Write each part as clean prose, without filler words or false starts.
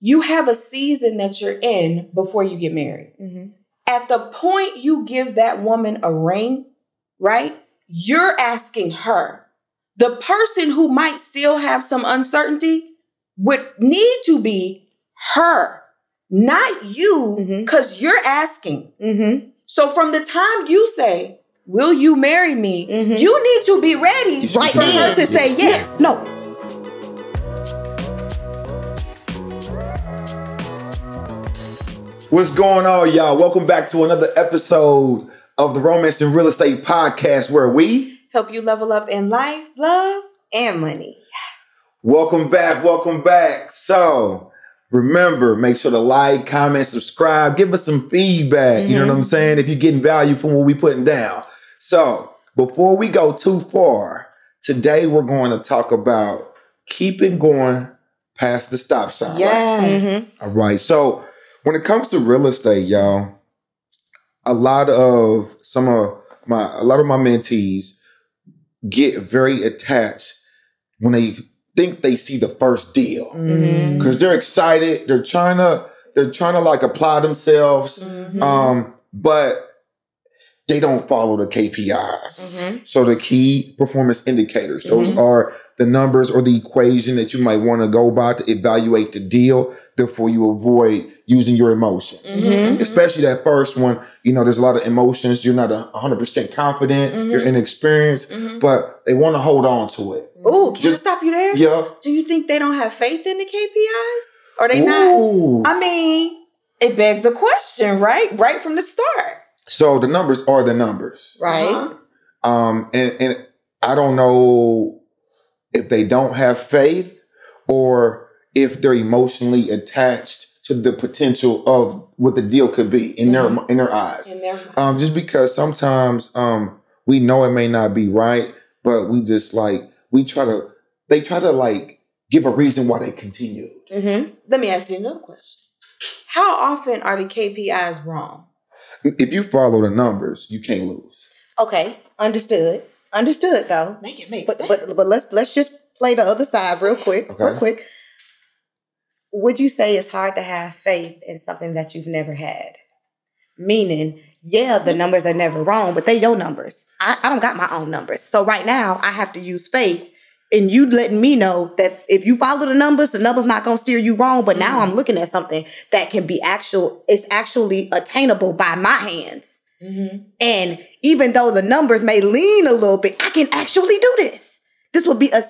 you have a season that you're in before you get married. Mm-hmm. At the point you give that woman a ring, right? You're asking her. The person who might still have some uncertainty would need to be her, not you, because you're asking. Mm-hmm. So from the time you say, will you marry me? Mm-hmm. You need to be ready for her to say yes. No. What's going on, y'all? Welcome back to another episode of the Romance and Real Estate Podcast, where we help you level up in life, love, and money. Yes. Welcome back. So remember, make sure to like, comment, subscribe, give us some feedback. Mm-hmm. You know what I'm saying? If you're getting value from what we're putting down. So before we go too far, today we're going to talk about keeping going past the stop sign. Yes. Right? All right. So when it comes to real estate, y'all, a lot of my mentees get very attached when they think they see the first deal, because they're excited. They're trying to like apply themselves, but they don't follow the KPIs. So the key performance indicators, those are the numbers or the equation that you might want to go by to evaluate the deal. Therefore, you avoid using your emotions, especially that first one. You know, there's a lot of emotions. You're not 100% confident. You're inexperienced, but they want to hold on to it. Oh, can I stop you there? Yeah. Do you think they don't have faith in the KPIs? Or they not? I mean, it begs the question, right? Right from the start. So the numbers are the numbers. Right. And I don't know if they don't have faith or if they're emotionally attached to the potential of what the deal could be in their eyes. In their mind. Just because sometimes we know it may not be right, but we just they try to like give a reason why they continued. Let me ask you another question. How often are the KPIs wrong? If you follow the numbers, you can't lose. Okay, understood though. Make it make sense. But let's just play the other side real quick. Would you say it's hard to have faith in something that you've never had? Meaning, yeah, the numbers are never wrong, but they your numbers. I don't got my own numbers. So right now, I have to use faith in you letting me know that if you follow the numbers not going to steer you wrong. But now I'm looking at something that can be it's actually attainable by my hands. And even though the numbers may lean a little bit, I can actually do this. This will be a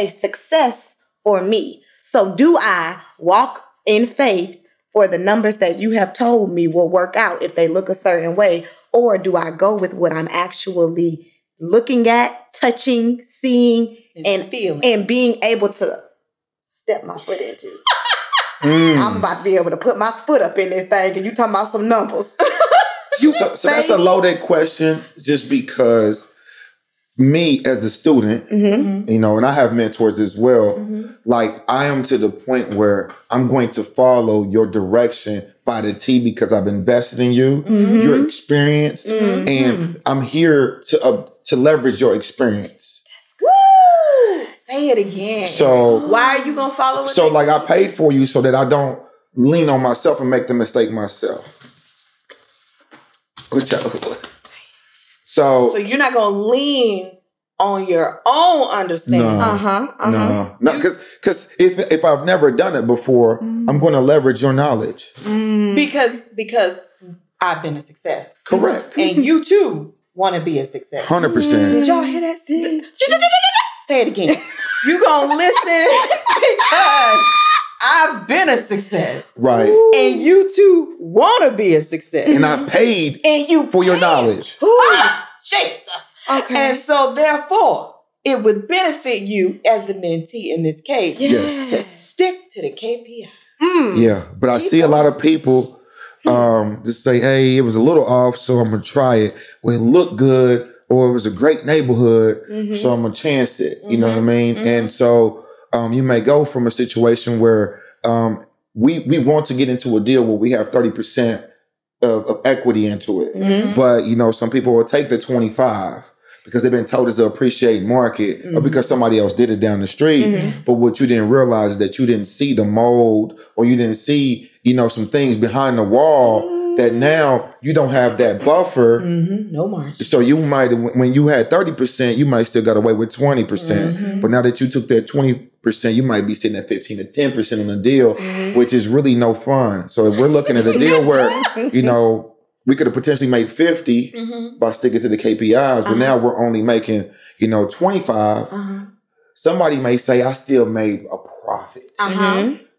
success for me. So do I walk in faith for the numbers that you have told me will work out if they look a certain way? Or do I go with what I'm actually looking at, touching, seeing, and feeling, and being able to step my foot into? I'm about to be able to put my foot up in this thing, and you talking about some numbers. So that's a loaded question, just because me as a student, you know, and I have mentors as well, like I am to the point where I'm going to follow your direction by the T because I've invested in you, you're experienced, and I'm here to leverage your experience. That's good. Say it again. So why are you going to follow it? So like I paid for you so that I don't lean on myself and make the mistake myself. So you're not going to lean on your own understanding. No, because if I've never done it before, I'm going to leverage your knowledge. Because I've been a success. Correct. And you too want to be a success. 100%. Did y'all hear that? Say it again. You going to listen because I've been a success. Right. And you too want to be a success. And I paid for your knowledge. Jesus. Okay. And so therefore, it would benefit you as the mentee in this case to stick to the KPI. Yeah. But I see a lot of people just say, hey, it was a little off, so I'm going to try it. Well, it looked good, or it was a great neighborhood, so I'm going to chance it. You know what I mean? And so you may go from a situation where we want to get into a deal where we have 30% of equity into it. But, you know, some people will take the 25 because they've been told it's an appreciate market or because somebody else did it down the street. But what you didn't realize is that you didn't see the mold or you didn't see, some things behind the wall that now you don't have that buffer. No margin. So you might, when you had 30%, you might still got away with 20%. But now that you took that 20%, you might be sitting at 15 to 10% on the deal, which is really no fun. So if we're looking at a deal where, we could have potentially made 50 by sticking to the KPIs, but now we're only making, 25. Somebody may say, I still made a profit.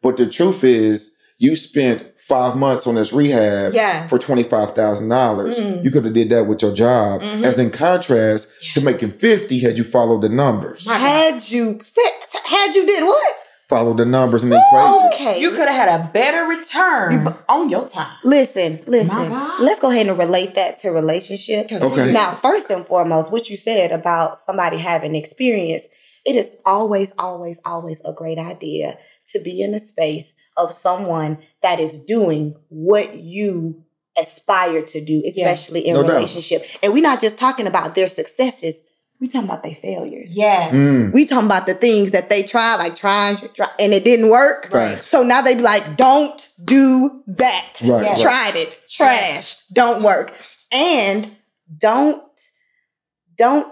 But the truth is, you spent 5 months on this rehab for $25,000. You could have did that with your job. As in contrast to making 50 had you followed the numbers. Had you did what? Follow the numbers in the equation. Okay. You could have had a better return on your time. Listen. My God. Let's go ahead and relate that to relationship. Okay. Now, first and foremost, what you said about somebody having experience, it is always, always, always a great idea to be in a space of someone that is doing what you aspire to do, especially in relationship. And we're not just talking about their successes. We talking about their failures. Yes. We talking about the things that they tried, like try, and it didn't work. Right. So now they be like, don't do that. Right. Yes. Tried it. Trash. Don't work. And don't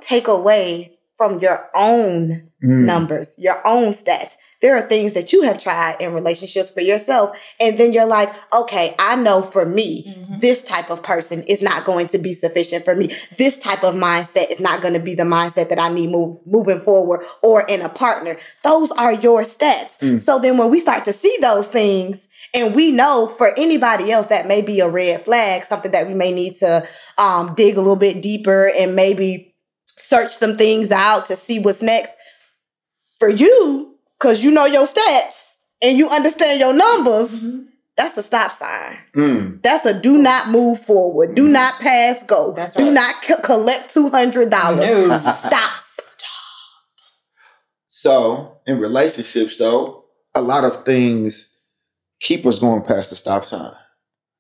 take away from your own numbers, your own stats. There are things that you have tried in relationships for yourself. And then you're like, okay, I know for me, this type of person is not going to be sufficient for me. This type of mindset is not going to be the mindset that I need moving forward or in a partner. Those are your stats. So then when we start to see those things, and we know for anybody else that may be a red flag, something that we may need to dig a little bit deeper and maybe search some things out to see what's next. For you, because you know your stats and you understand your numbers, that's a stop sign. That's a do not move forward. Do not pass go. That's do right. not collect $200. No. Stop. So in relationships, though, a lot of things keep us going past the stop sign.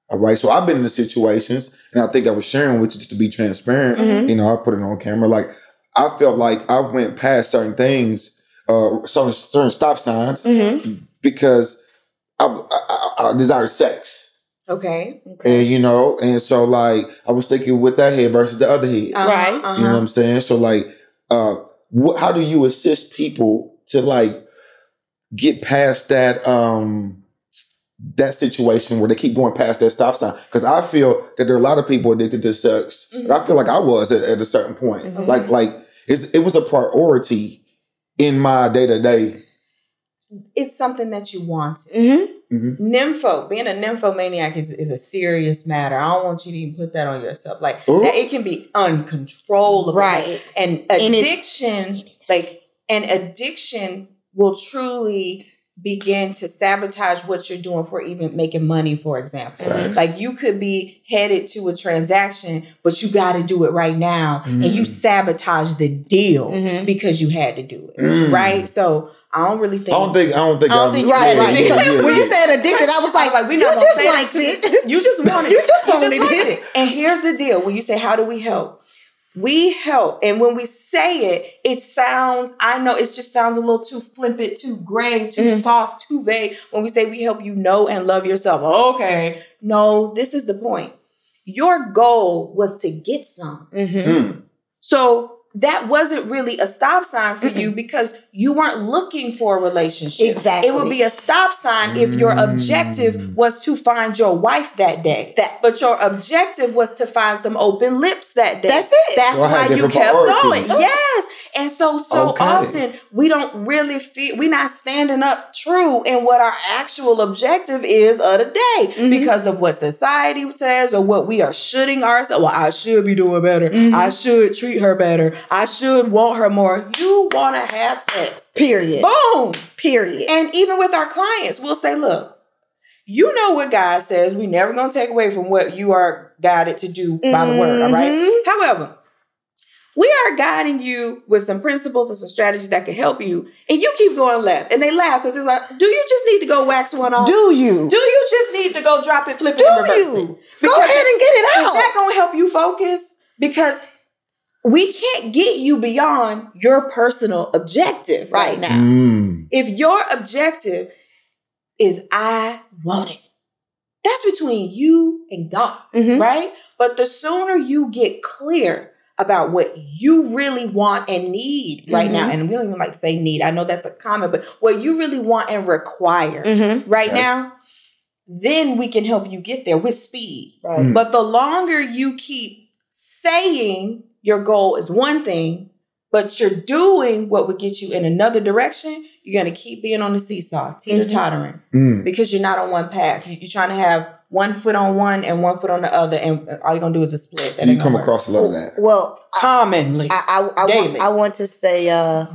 All right. So I've been in the situations, and I think I was sharing with you just to be transparent. I put it on camera. Like, I felt like I went past certain things, certain stop signs, because I desired sex. Okay. And, and so like, I was thinking with that head versus the other head. Right. You know what I'm saying? So like, how do you assist people to like get past that, that situation where they keep going past that stop sign? Because I feel that there are a lot of people addicted to sex. I feel like I was at a certain point. Like it was a priority in my day-to-day. It's something that you wanted. Nympho, being a nymphomaniac is a serious matter. I don't want you to even put that on yourself. Like, that it can be uncontrollable. Right. And addiction, addiction will truly begin to sabotage what you're doing for even making money, for example. Like, you could be headed to a transaction, but you got to do it right now. And you sabotage the deal because you had to do it. Right? So I don't really think. Right. When you said addicted, I was like, we not you just liked it. You just wanted it. You just wanted it. And here's the deal. When you say, how do we help? We help. And when we say it, it sounds, I know it just sounds a little too flippant, too gray, too soft, too vague. When we say we help you know and love yourself. Okay. No, this is the point. Your goal was to get some. So that wasn't really a stop sign for you because you weren't looking for a relationship. Exactly. It would be a stop sign if your objective was to find your wife that day. But your objective was to find some open lips that day. That's it. That's why you kept going. Yes. And so Okay. often we don't really feel, we're not standing up true in what our actual objective is of the day because of what society says or what we are shoulding ourselves. Well, I should be doing better. I should treat her better. I should want her more. You want to have sex. Period. Boom. Period. And even with our clients, we'll say, look, you know what God says. We never going to take away from what you are guided to do by the word. All right. However, we are guiding you with some principles and some strategies that can help you. And you keep going left. And they laugh because it's like, do you just need to go wax one off? Do you? Do you just need to go drop it, flip it, and reverse it? Go ahead and get it out. Is that going to help you focus? Because we can't get you beyond your personal objective right now. If your objective is I want it, that's between you and God, right? But the sooner you get clear about what you really want and need right now, and we don't even like to say need, I know that's a comment, but what you really want and require right now, then we can help you get there with speed. Right. But the longer you keep saying your goal is one thing, but you're doing what would get you in another direction, you're going to keep being on the seesaw, teeter-tottering, because you're not on one path. You're trying to have one foot on one and one foot on the other, and all you're going to do is a split. That you come across a lot of that. Well, commonly. I want to say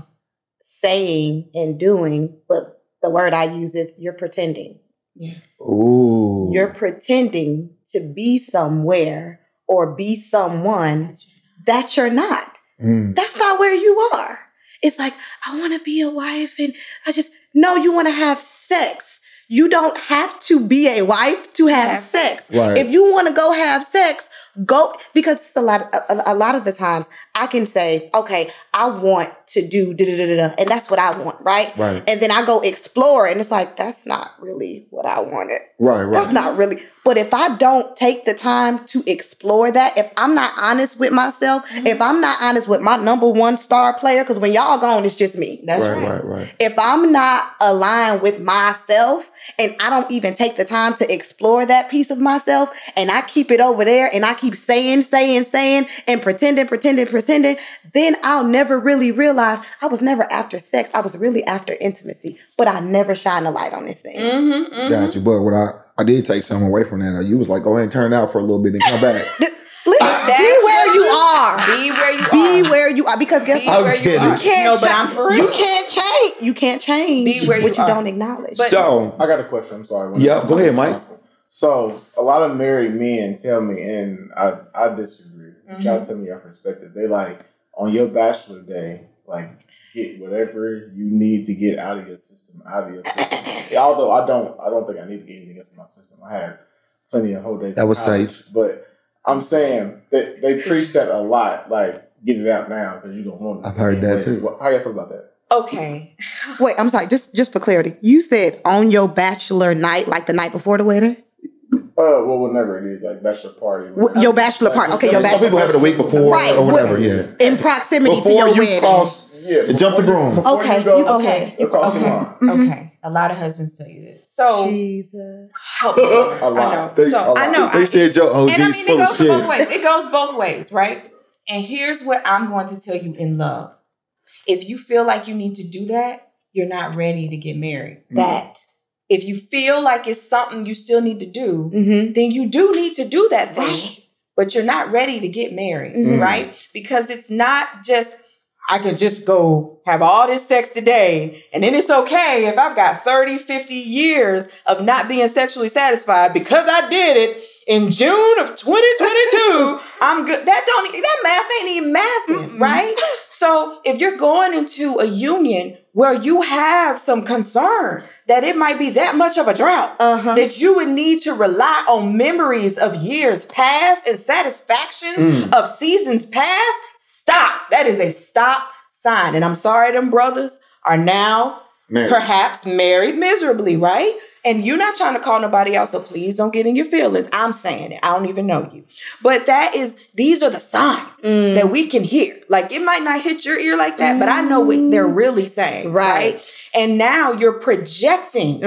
saying and doing, but the word I use is you're pretending. Yeah. Ooh. You're pretending to be somewhere or be someone that you're not. That's not where you are. It's like, I want to be a wife and no, you want to have sex. You don't have to be a wife to have sex. Right. If you want to go have sex, go, because it's a lot of the times I can say, okay, I want to do da-da-da-da-da, and that's what I want, right? Right. And then I go explore it, and it's like, that's not really what I wanted. Right. That's not really. But if I don't take the time to explore that, if I'm not honest with myself, if I'm not honest with my number one star player, because when y'all gone, it's just me. That's right. Right. If I'm not aligned with myself and I don't even take the time to explore that piece of myself and I keep it over there and I keep saying and pretending, then I'll never really realize I was never after sex. I was really after intimacy, but I never shine a light on this thing. Got you. But what I did take something away from that. You was like, go ahead and turn it out for a little bit and come back. Be where you are. Be where you are. Because guess what? You can't. No, but I'm for real. You can't change. You can't change Be where you what you are. don't acknowledge. But, so I got a question. I'm sorry. Yeah, go ahead, Mike. So a lot of married men tell me, and I disagree. Y'all tell me your perspective. They like on your bachelor day, like get whatever you need to get out of your system. Although I don't think I need to get anything else in my system. I had plenty of whole days. That was safe. But I'm saying that they preach that a lot. Like get it out now because you don't want it. I've heard that too. How y'all feel about that? Okay. Wait, I'm sorry. Just for clarity, you said on your bachelor night, like the night before the wedding. Well, whatever it is, like bachelor party. Your bachelor party. Okay, your some bachelor people have it a week before or whatever. Yeah. In proximity Before to your you wedding. cross, jump the broom. Okay. Across the line. Okay. A lot of husbands tell you this. So Jesus. help me. A lot. I know. They said your OG's and I mean, full of shit. It goes both ways, right? And here's what I'm going to tell you in love. If you feel like you need to do that, you're not ready to get married. That. If you feel like it's something you still need to do, then you do need to do that thing. Right. But you're not ready to get married, right? Because it's not just, I could just go have all this sex today, and then it's okay if I've got 30, 50 years of not being sexually satisfied because I did it in June of 2022. I'm good. That math ain't even mathing, right? So if you're going into a union where you have some concern that it might be that much of a drought, that you would need to rely on memories of years past and satisfactions of seasons past, stop. That is a stop sign. And I'm sorry them brothers are now perhaps married miserably, right? And you're not trying to call nobody out, so please don't get in your feelings. I'm saying it. I don't even know you. But these are the signs that we can hear. Like, it might not hit your ear like that, but I know what they're really saying, right? And now you're projecting.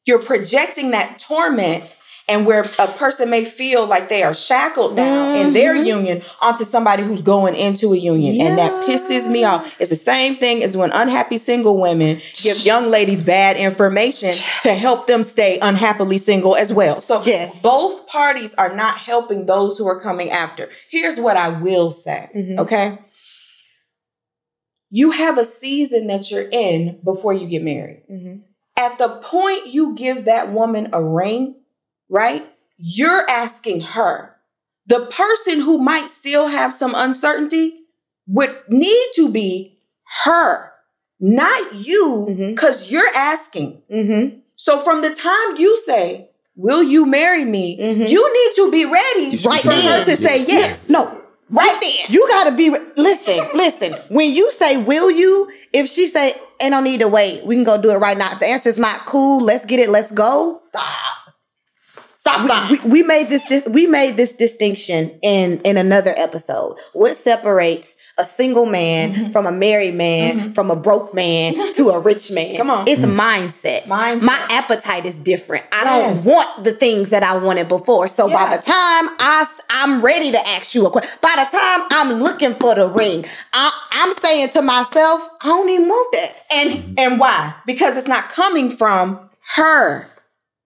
You're projecting that torment, and where a person may feel like they are shackled now in their union onto somebody who's going into a union. And that pisses me off. It's the same thing as when unhappy single women give young ladies bad information to help them stay unhappily single as well. So both parties are not helping those who are coming after. Here's what I will say, okay? You have a season that you're in before you get married. At the point you give that woman a ring, right? You're asking her. The person who might still have some uncertainty would need to be her, not you, because you're asking. So from the time you say, will you marry me? You need to be ready for her to say yes. No. Right then. You gotta be, listen. When you say, will you, if she say, ain't no need to wait, we can go do it right now. If the answer is not cool, let's get it, let's go. Stop. We made this distinction in another episode. What separates a single man from a married man, from a broke man to a rich man? Come on. It's mindset. My appetite is different. I don't want the things that I wanted before. So by the time I'm ready to ask you a question, by the time I'm looking for the ring, I'm saying to myself, I don't even want that. And why? Because it's not coming from her.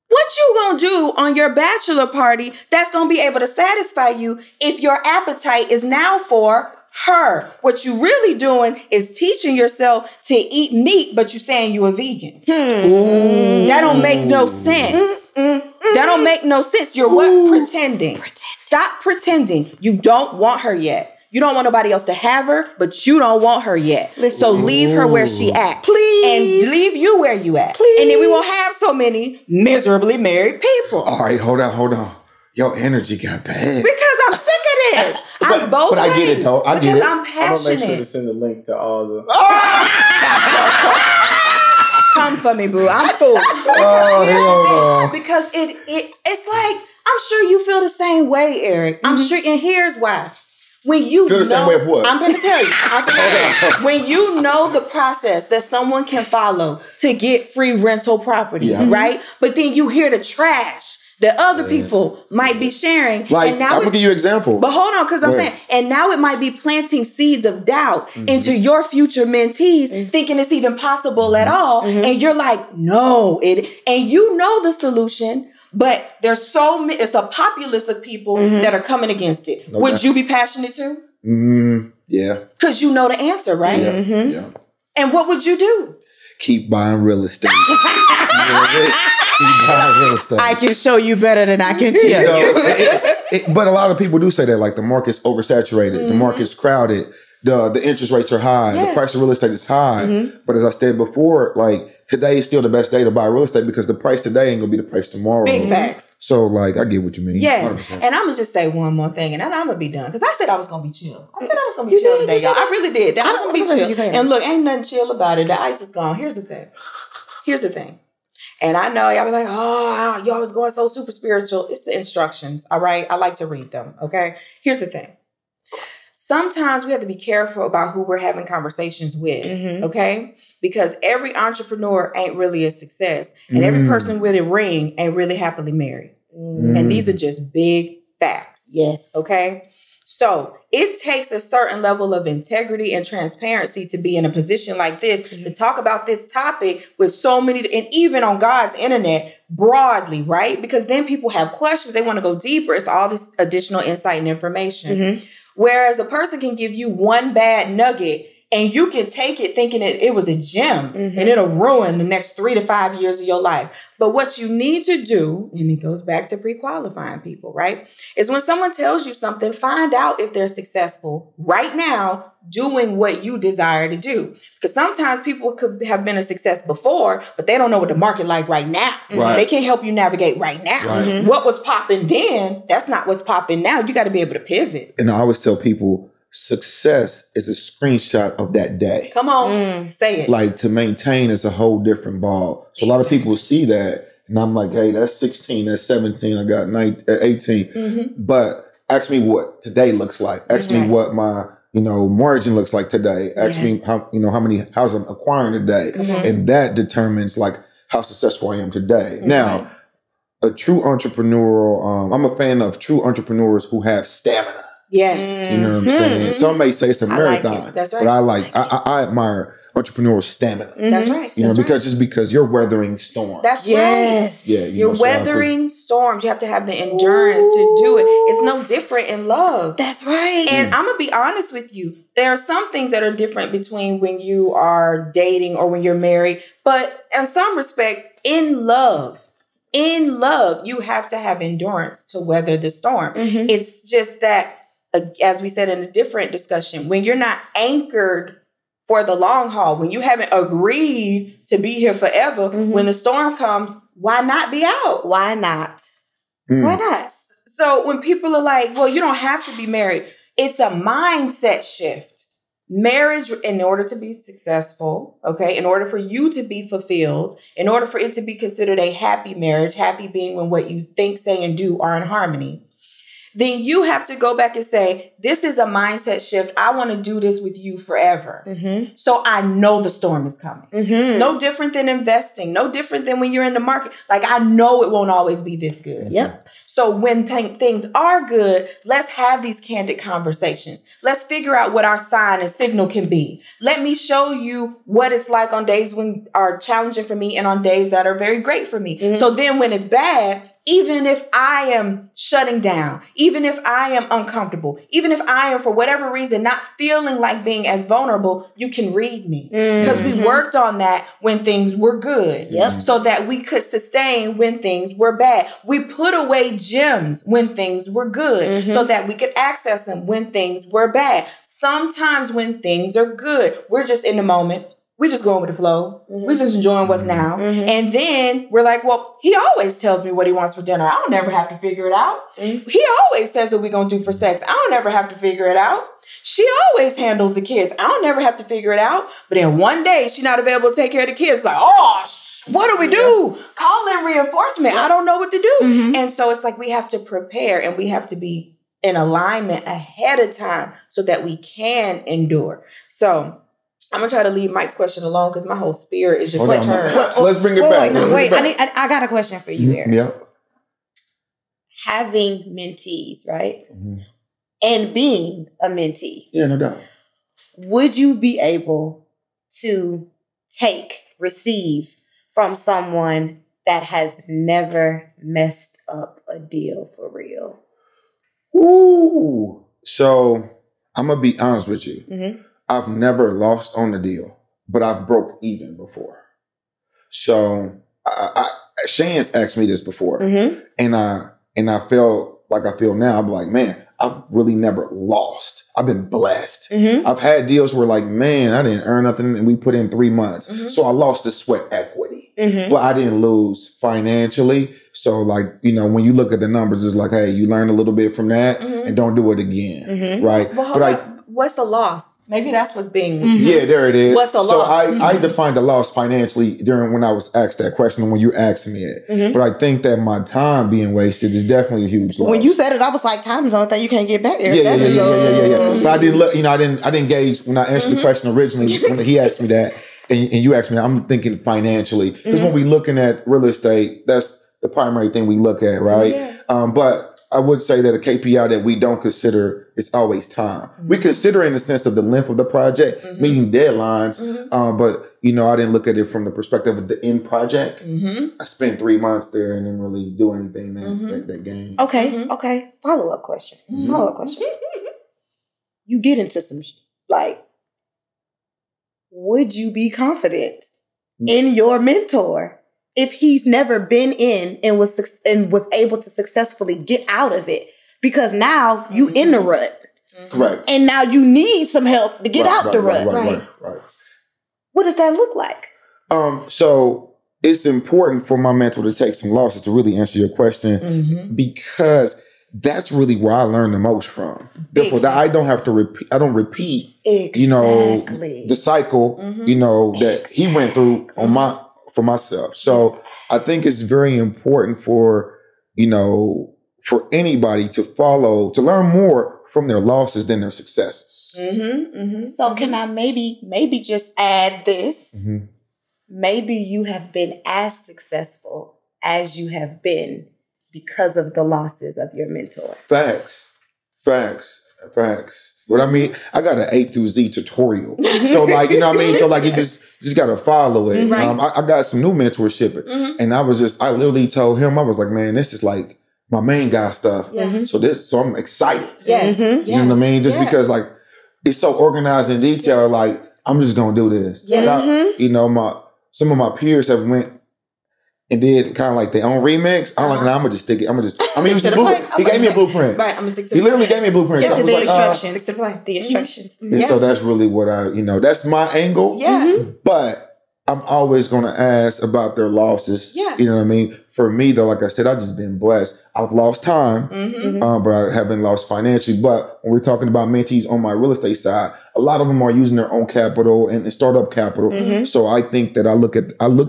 What you gonna do on your bachelor party that's gonna be able to satisfy you if your appetite is now for her? What you really doing is teaching yourself to eat meat, but you saying you a vegan. That don't make no sense. That don't make no sense. You're what? Pretending. Stop pretending. You don't want her yet. You don't want nobody else to have her, but you don't want her yet. So leave her where she at. Please. And leave you where you at. Please. And then we won't have so many miserably married people. All right, hold on. Your energy got bad. Because I'm sick of this. I'm both But I get it, though. I get it. I'm I'm gonna make sure to passionate. send the link to all the. Come for me, boo. I'm full. Oh, hell no. Because it's like, I'm sure you feel the same way, Eric. I'm sure, and here's why. When you Feel the same way of what? I'm going to tell you. When you know the process that someone can follow to get free rental property, right? But then you hear the trash that other people might be sharing. Like, and now I'm going to give you an example. But hold on, because I'm saying, and now it might be planting seeds of doubt into your future mentees, thinking it's even possible at all. And you're like, no, and you know the solution. But there's it's a populace of people that are coming against it. Okay. Would you be passionate too? Yeah. Because you know the answer, right? Yeah. And what would you do? Keep buying real estate. Keep buying real estate. I can show you better than I can tell you. But a lot of people do say that, like the market's oversaturated, the market's crowded, the interest rates are high, the price of real estate is high. But as I said before, like today is still the best day to buy real estate because the price today ain't gonna be the price tomorrow. Big facts. So like I get what you mean. Yes. 100%. And I'm gonna just say one more thing and then I'm gonna be done. Because I said I was gonna be chill. I said I was gonna be chill today, y'all. I really did. That I was gonna be chill. And look, ain't nothing chill about it. The ice is gone. Here's the thing. And I know y'all be like, oh, y'all was going so super spiritual. It's the instructions, all right? I like to read them, okay? Here's the thing. Sometimes we have to be careful about who we're having conversations with, okay? Because every entrepreneur ain't really a success. And every person with a ring ain't really happily married. And these are just big facts. Yes. Okay? So it takes a certain level of integrity and transparency to be in a position like this, to talk about this topic with so many, and even on God's internet broadly, right? Because then people have questions. They want to go deeper. It's all this additional insight and information. Whereas a person can give you one bad nugget and you can take it thinking it was a gem and it'll ruin the next 3 to 5 years of your life. But what you need to do, and it goes back to pre-qualifying people, right? Is when someone tells you something, find out if they're successful right now doing what you desire to do. Because sometimes people could have been a success before, but they don't know what the market like right now. Right. They can't help you navigate right now. Right. What was popping then, that's not what's popping now. You got to be able to pivot. And I always tell people, success is a screenshot of that day. Come on, say it. Like to maintain is a whole different ball. So a lot of people see that, and I'm like, hey, that's 16, that's 17, I got 18. But ask me what today looks like. Ask me what my margin looks like today. Ask me how how many houses I'm acquiring today, and that determines like how successful I am today. Now, a true entrepreneurial, I'm a fan of true entrepreneurs who have stamina. Yes. You know what I'm saying? Some may say it's a marathon. Like it. That's right. But I admire entrepreneurial stamina. That's right. You know, because you're weathering storms. That's right. Yeah. You're weathering storms. You have to have the endurance to do it. It's no different in love. That's right. And I'm going to be honest with you. There are some things that are different between when you are dating or when you're married. But in some respects, in love, you have to have endurance to weather the storm. It's just that, as we said in a different discussion, when you're not anchored for the long haul, when you haven't agreed to be here forever, when the storm comes, why not be out? Why not? Why not? So when people are like, well, you don't have to be married. It's a mindset shift. Marriage, in order to be successful, okay, in order for you to be fulfilled, in order for it to be considered a happy marriage, happy being when what you think, say, and do are in harmony, then you have to go back and say, this is a mindset shift. I want to do this with you forever. So I know the storm is coming. No different than investing. No different than when you're in the market. Like, I know it won't always be this good. Yep. So when things are good, let's have these candid conversations. Let's figure out what our sign and signal can be. Let me show you what it's like on days when are challenging for me and on days that are very great for me. So then when it's bad, even if I am shutting down, even if I am uncomfortable, even if I am, for whatever reason, not feeling like being as vulnerable, you can read me. Because we worked on that when things were good. So that we could sustain when things were bad. We put away gems when things were good so that we could access them when things were bad. Sometimes when things are good, we're just in the moment. We're just going with the flow. We're just enjoying what's now. And then we're like, well, he always tells me what he wants for dinner. I don't ever have to figure it out. He always says what we're going to do for sex. I don't ever have to figure it out. She always handles the kids. I don't ever have to figure it out. But then one day she's not available to take care of the kids. Like, what do we do? Call in reinforcement. I don't know what to do. And so it's like we have to prepare and we have to be in alignment ahead of time so that we can endure. So I'm going to try to leave Mike's question alone because my whole spirit is just turned. So let's bring it back. Wait, I got a question for you, Eric. Yep. Having mentees, right? And being a mentee. Yeah, no doubt. Would you be able to receive from someone that has never messed up a deal for real? Ooh. So I'm going to be honest with you. I've never lost on the deal, but I've broke even before. So Shane's asked me this before, and I felt like I feel now. I'm like, man, I've really never lost. I've been blessed. I've had deals where like, man, I didn't earn nothing, and we put in 3 months, so I lost the sweat equity, but I didn't lose financially. So like, you know, when you look at the numbers, it's like, hey, you learn a little bit from that, and don't do it again, right? Well, what's the loss? Maybe that's what's being... Yeah, there it is. What's the loss? So I defined the loss financially during when I was asked that question and when you asked me it. But I think that my time being wasted is definitely a huge loss. When you said it, I was like, time is the only thing you can't get back. Yeah. But I didn't gauge when I answered the question originally when he asked me that and you asked me, I'm thinking financially. Because when we looking at real estate, that's the primary thing we look at, right? But I would say that a KPI that we don't consider is always time. We consider it in the sense of the length of the project, meeting deadlines. But, you know, I didn't look at it from the perspective of the end project. I spent 3 months there and didn't really do anything that game. Okay. Follow-up question. You get into some, would you be confident in your mentor if he's never been in and was able to successfully get out of it? Because now you in the rut. Correct. And now you need some help to get out the rut. Right. What does that look like? So it's important for my mentor to take some losses to really answer your question because that's really where I learn the most from. Therefore, that I don't have to repeat. I don't repeat, you know, the cycle, you know, that he went through on for myself. So I think it's very important for, you know, for anybody to learn more from their losses than their successes. So can I maybe just add this? Maybe you have been as successful as you have been because of the losses of your mentor. Facts. What I mean, I got an A through Z tutorial. So like, you know what I mean? So like, you just got to follow it. I got some new mentorship. And I literally told him, I was like, man, this is like my main guy stuff. So I'm excited. You know what I mean? Just because like, it's so organized in detail. Like, I'm just going to do this. You know, some of my peers have went and did kind of like their own remix. I'm like, nah, I'm gonna just stick it. He gave me a blueprint. Right, I'm gonna stick to. He literally gave me a blueprint. Stick so to the instructions. Stick to the plan. The instructions. And so that's really what that's my angle. But I'm always gonna ask about their losses. You know what I mean? For me, though, like I said, I've just been blessed. I've lost time, but I haven't lost financially. But when we're talking about mentees on my real estate side, a lot of them are using their own capital and startup capital. So I think that I looked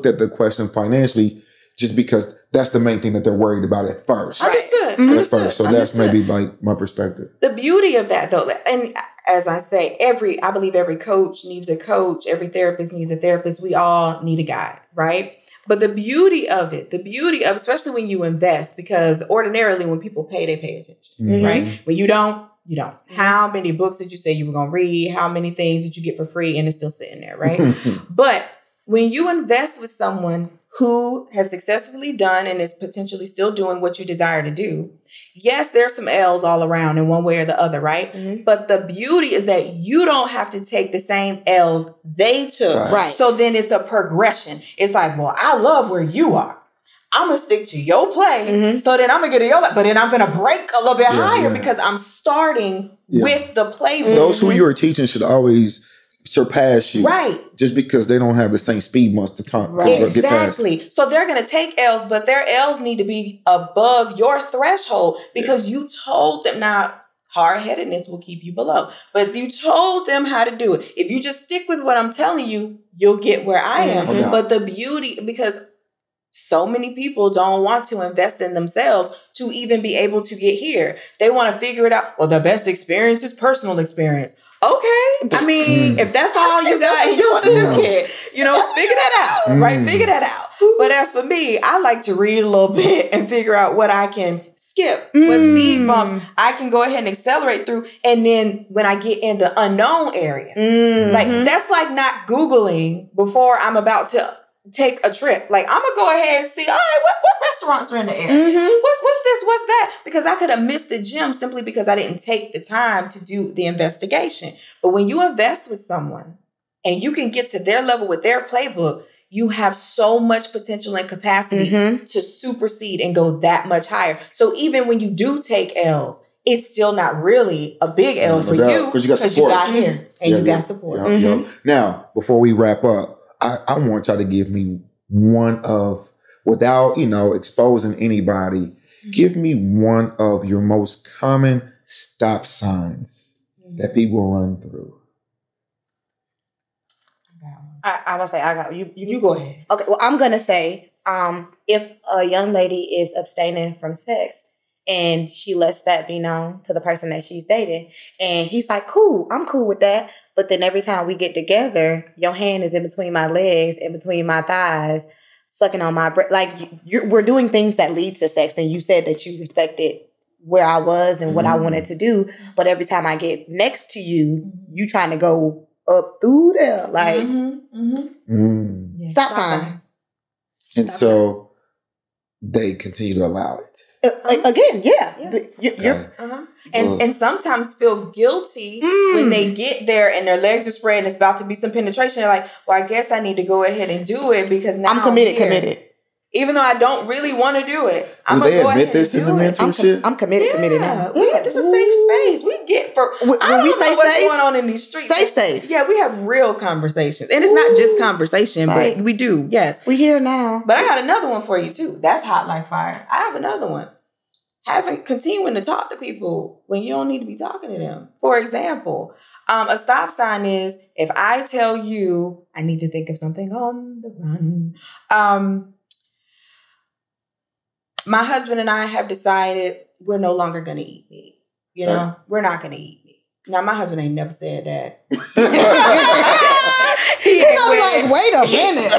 at the question financially just because that's the main thing that they're worried about at first. Understood. At first. So that's maybe like my perspective. The beauty of that, though, and as I say, I believe every coach needs a coach. Every therapist needs a therapist. We all need a guide, right? But the beauty of, especially when you invest, because ordinarily when people pay, they pay attention, right? When you don't, you don't. How many books did you say you were going to read? How many things did you get for free? And it's still sitting there, right? But when you invest with someone who has successfully done and is potentially still doing what you desire to do, yes, there's some L's all around in one way or the other, right? But the beauty is that you don't have to take the same L's they took. Right. So then it's a progression. It's like, well, I love where you are. I'm going to stick to your play. So then I'm going to get to your but then I'm going to break a little bit higher because I'm starting with the playbook. Those who you're teaching should always surpass you. Right. Just because they don't have the same speed bumps to get past. Exactly. So they're going to take L's, but their L's need to be above your threshold because you told them. Now, hard-headedness will keep you below, but you told them how to do it. If you just stick with what I'm telling you, you'll get where I am. But the beauty, because so many people don't want to invest in themselves to even be able to get here. They want to figure it out. Well, the best experience is personal experience. Okay. I mean, if that's all you got and you want to do, kid, figure that out, right? Figure that out. But as for me, I like to read a little bit and figure out what I can skip, what speed bumps I can go ahead and accelerate through. And then when I get in the unknown area, like that's like not Googling before I'm about to take a trip. Like, I'm gonna go ahead and see, all right, what restaurants are in the area? What's this? What's that? Because I could have missed a gem simply because I didn't take the time to do the investigation. But when you invest with someone and you can get to their level with their playbook, you have so much potential and capacity to supersede and go that much higher. So even when you do take L's, it's still not really a big L for you because you got here and you got support. Now, before we wrap up, I want y'all to give me one of, without, exposing anybody, give me one of your most common stop signs that people run through. I want to say, I got you. You go ahead. Okay, well, I'm going to say, if a young lady is abstaining from sex and she lets that be known to the person that she's dating, and he's like, cool, I'm cool with that. But then every time we get together, your hand is in between my legs, in between my thighs, sucking on my breast. Like, we're doing things that lead to sex. And you said that you respected where I was and what I wanted to do. But every time I get next to you, you trying to go up through there. Like, stop sign. And so they continue to allow it. Again, yeah. And sometimes feel guilty when they get there and their legs are spread and it's about to be some penetration. They're like, well, I guess I need to go ahead and do it because now I'm committed. Even though I don't really want to do it, I'm going to go ahead and do it. I'm committed now. It's a safe space. We get when we say what's safe, going on in these streets. Safe. Yeah, we have real conversations. And it's not just conversation, but we do, yes. We here now. But I got another one for you too. That's hot like fire. I have another one. Continuing to talk to people when you don't need to be talking to them. For example, a stop sign is if I tell you I need to think of something on the run. My husband and I have decided we're no longer going to eat meat. We're not going to eat meat. Now, my husband ain't never said that. I'm like, wait a minute.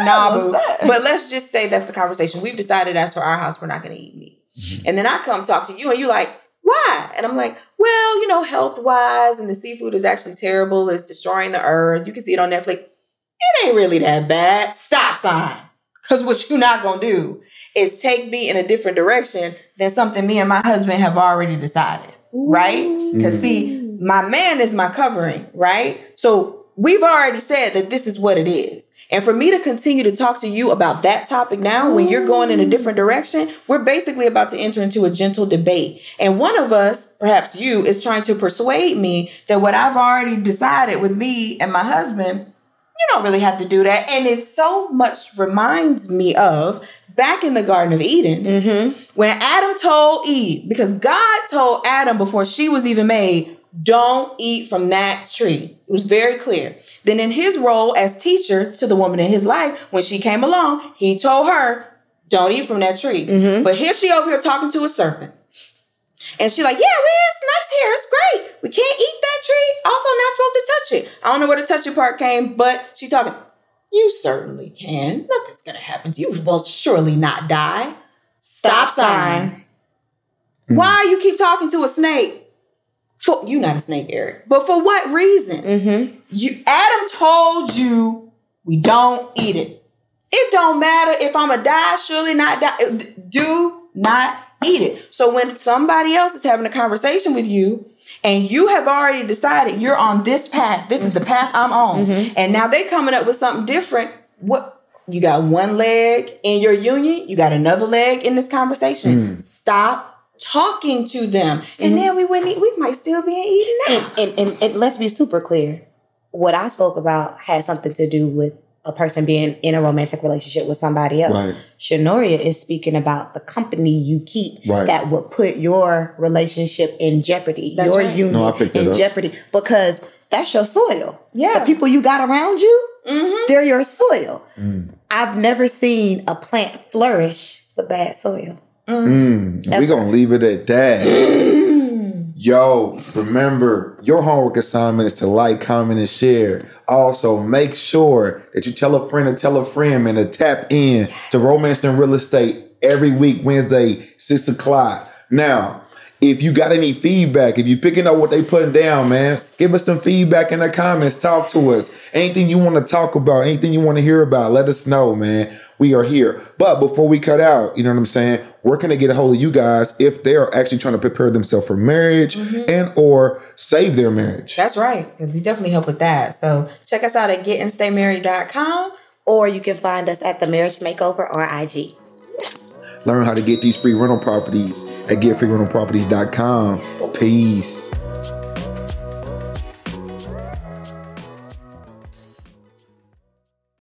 Nah, boo. But let's just say that's the conversation. We've decided as for our house, we're not going to eat meat. And then I come talk to you and you're like, why? And I'm like, well, health-wise, and the seafood is actually terrible. It's destroying the earth. You can see it on Netflix. It ain't really that bad. Stop sign. Because what you're not going to do is take me in a different direction than something me and my husband have already decided, right? Because see, my man is my covering, right? So we've already said that this is what it is. And for me to continue to talk to you about that topic now, when you're going in a different direction, we're basically about to enter into a gentle debate. And one of us, perhaps you, is trying to persuade me that what I've already decided with me and my husband, you don't really have to do that. And it so much reminds me of back in the Garden of Eden, when Adam told Eve, because God told Adam before she was even made, don't eat from that tree. It was very clear. Then in his role as teacher to the woman in his life, when she came along, he told her, don't eat from that tree. But here she over here talking to a serpent. And she's like, yeah, it's nice here. It's great. We can't eat that tree. Also not supposed to touch it. I don't know where the touching part came, but she's talking, you certainly can. Nothing's going to happen to you. You will surely not die. Stop sign. Why you keep talking to a snake? You're not a snake, Eric. But for what reason? Adam told you we don't eat it. It don't matter if I'm going to die, surely not die. Do not eat it. So when somebody else is having a conversation with you and you have already decided you're on this path, this is the path I'm on, and now they coming up with something different, what? You got one leg in your union, you got another leg in this conversation. Stop talking to them. And then we might still be eating now. And let's be super clear. What I spoke about had something to do with a person being in a romantic relationship with somebody else. Right. Shanoria is speaking about the company you keep that would put your relationship in jeopardy, your union in jeopardy, because that's your soil. Yeah. The people you got around you, they're your soil. I've never seen a plant flourish with bad soil. We're going to leave it at that. Yo, remember, your homework assignment is to like, comment, and share. Also, make sure that you tell a friend and tell a friend, man, to tap in to Romance and Real Estate every week, Wednesday, 6 o'clock. Now, if you got any feedback, if you're picking up what they putting down, man, give us some feedback in the comments. Talk to us. Anything you want to talk about, anything you want to hear about, let us know, man. We are here. But before we cut out, you know what I'm saying? Where can they get a hold of you guys if they're actually trying to prepare themselves for marriage and or save their marriage? That's right, because we definitely help with that. So check us out at getandstaymarried.com. Or you can find us at The Marriage Makeover on IG. Learn how to get these free rental properties at getfreerentalproperties.com. Peace.